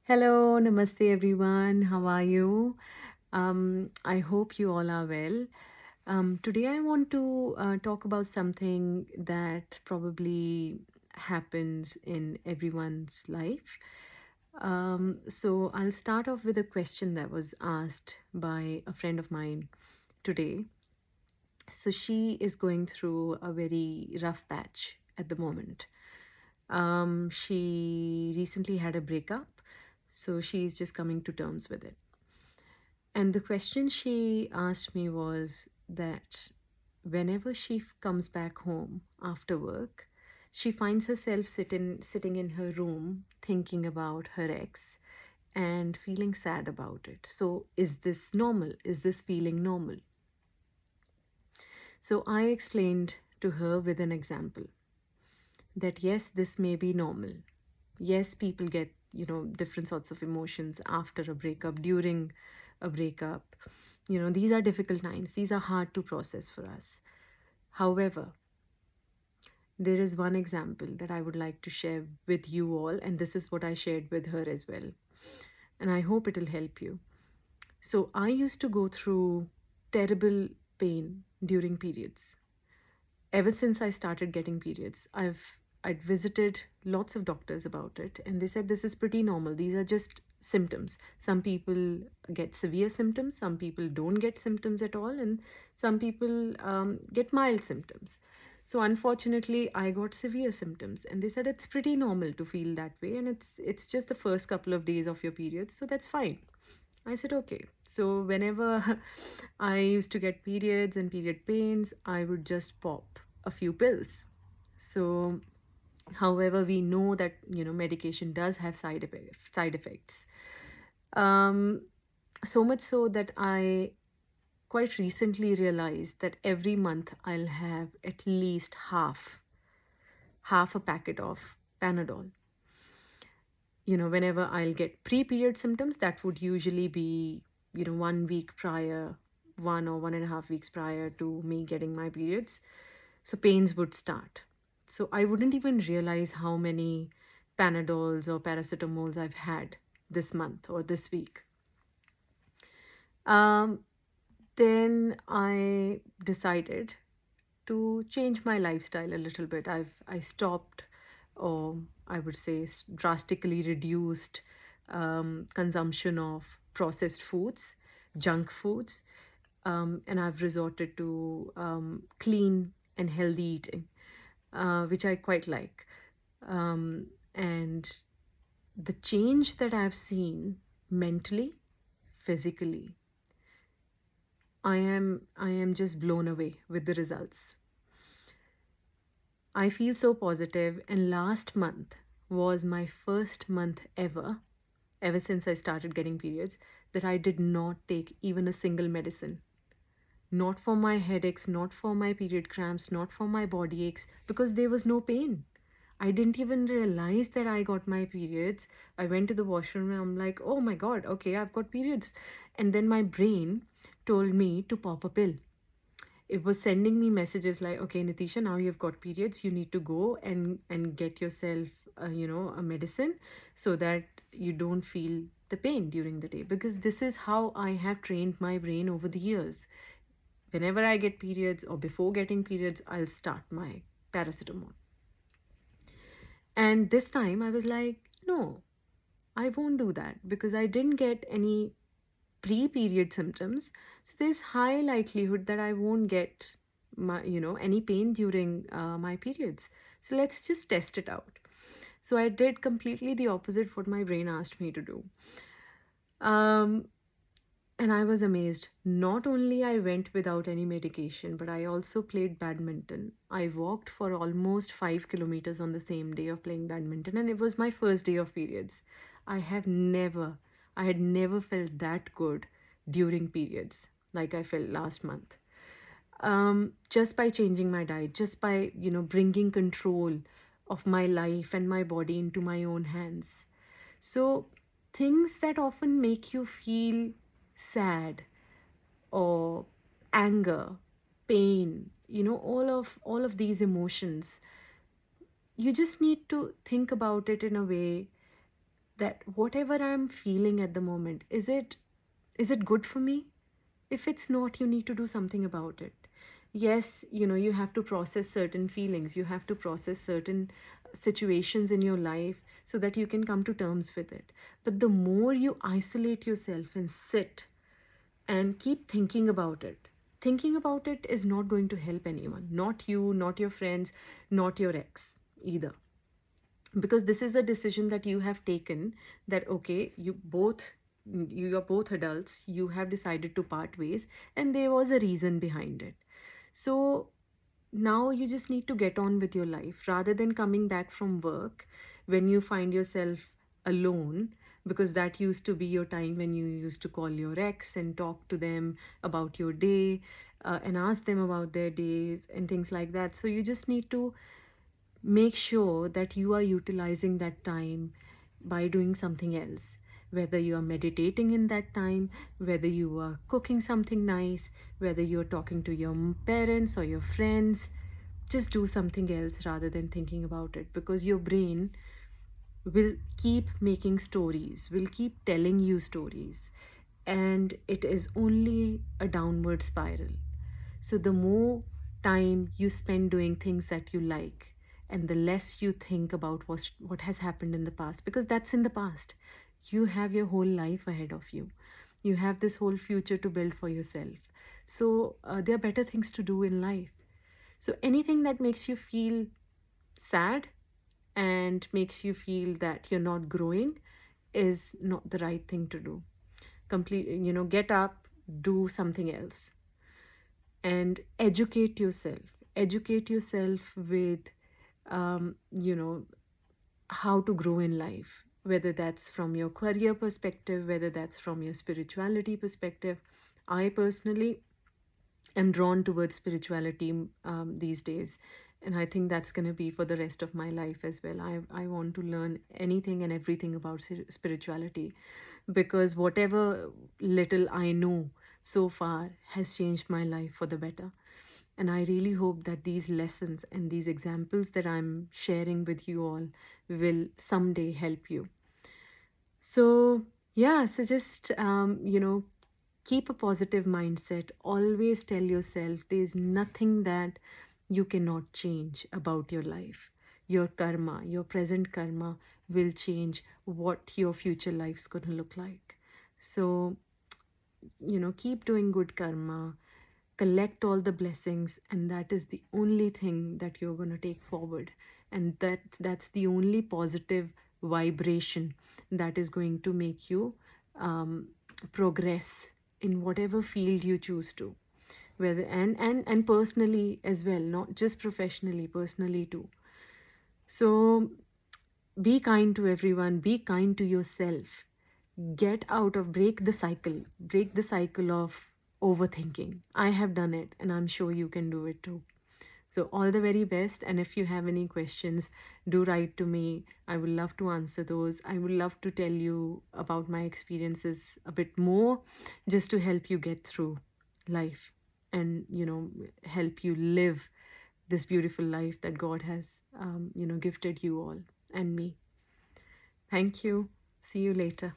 Hello, namaste everyone. How are you? I hope you all are well. Today I want to talk about something that probably happens in everyone's life. So I'll start off with a question that was asked by a friend of mine today. So she is going through a very rough patch at the moment. She recently had a breakup, so she's just coming to terms with it. And the question she asked me was that whenever she comes back home after work, she finds herself sitting in her room thinking about her ex and feeling sad about it. So, is this normal? Is this feeling normal? So, I explained to her with an example that yes, this may be normal. Yes, people get, different sorts of emotions after a breakup, during a breakup. These are difficult times, these are hard to process for us. However, there is one example that I would like to share with you all, and this is what I shared with her as well. And I hope it'll help you. So, I used to go through terrible pain during periods. Ever since I started getting periods, I'd visited lots of doctors about it, and they said this is pretty normal. These are just symptoms. Some people get severe symptoms, some people don't get symptoms at all, and some people get mild symptoms. So unfortunately, I got severe symptoms, and they said it's pretty normal to feel that way, and it's just the first couple of days of your periods, so that's fine. I said, okay. So whenever I used to get periods and period pains, I would just pop a few pills. So, however, we know that, medication does have side effects. Um, so much so that I quite recently realized that every month I'll have at least half a packet of Panadol. Whenever I'll get pre-period symptoms, that would usually be, 1 week prior, 1 or 1.5 weeks prior to me getting my periods. So pains would start. So I wouldn't even realize how many Panadols or paracetamols I've had this month or this week. Um, then I decided to change my lifestyle a little bit. I stopped, or I would say drastically reduced consumption of processed foods, junk foods, and I've resorted to clean and healthy eating, which I quite like. And the change that I've seen mentally, physically, I am just blown away with the results. I feel so positive, and last month was my first month ever since I started getting periods, that I did not take even a single medicine. Not for my headaches, not for my period cramps, not for my body aches, because there was no pain. I didn't even realize that I got my periods. I went to the washroom and I'm like, oh my god, okay, I've got periods. And then my brain told me to pop a pill. It was sending me messages like, okay, Nitisha, now you've got periods, you need to go and get yourself a medicine, so that you don't feel the pain during the day, because this is how I have trained my brain over the years. Whenever I get periods or before getting periods, I'll start my paracetamol. And this time I was like, no, I won't do that, because I didn't get any pre-period symptoms, so there's high likelihood that I won't get any pain during my periods. So let's just test it out. So I did completely the opposite what my brain asked me to do. um, and I was amazed. Not only I went without any medication, but I also played badminton. I walked for almost 5 kilometers on the same day of playing badminton, and it was my first day of periods. I have never, I had never felt that good during periods like I felt last month. Just by changing my diet, just by, bringing control of my life and my body into my own hands. So, things that often make you feel sad or anger, pain, all of these emotions, you just need to think about it in a way that whatever I'm feeling at the moment, is it good for me? If it's not, you need to do something about it. Yes, you have to process certain feelings, you have to process certain situations in your life so that you can come to terms with it. But the more you isolate yourself and sit and keep thinking about it is not going to help anyone, not you, not your friends, not your ex either. Because this is a decision that you have taken, that okay, you are both adults, you have decided to part ways, and there was a reason behind it. So now you just need to get on with your life rather than coming back from work when you find yourself alone, because that used to be your time when you used to call your ex and talk to them about your day, and ask them about their days and things like that. So you just need to make sure that you are utilizing that time by doing something else. Whether you are meditating in that time, whether you are cooking something nice, whether you're talking to your parents or your friends, just do something else rather than thinking about it, because your brain will keep making stories, will keep telling you stories, and it is only a downward spiral. So, the more time you spend doing things that you like, and the less you think about what has happened in the past, because that's in the past. You have your whole life ahead of you. You have this whole future to build for yourself. So, there are better things to do in life. So, anything that makes you feel sad and makes you feel that you're not growing is not the right thing to do. Get up, do something else, and educate yourself with how to grow in life, whether that's from your career perspective, whether that's from your spirituality perspective. I personally am drawn towards spirituality these days, and I think that's going to be for the rest of my life as well. I want to learn anything and everything about spirituality, because whatever little I know so far has changed my life for the better. And I really hope that these lessons and these examples that I'm sharing with you all will someday help you. So, yeah, so just, keep a positive mindset. Always tell yourself there's nothing that you cannot change about your life. Your karma, your present karma will change what your future life's going to look like. So, keep doing good karma, collect all the blessings, and that is the only thing that you're going to take forward. And that's the only positive vibration that is going to make you progress in whatever field you choose to, whether and personally as well, not just professionally, personally too. So be kind to everyone, be kind to yourself. Break the cycle of overthinking. I have done it, and I'm sure you can do it too. So all the very best, and if you have any questions, do write to me. I would love to answer those. I would love to tell you about my experiences a bit more, just to help you get through life, and help you live this beautiful life that God has gifted you all and me. Thank you. See you later.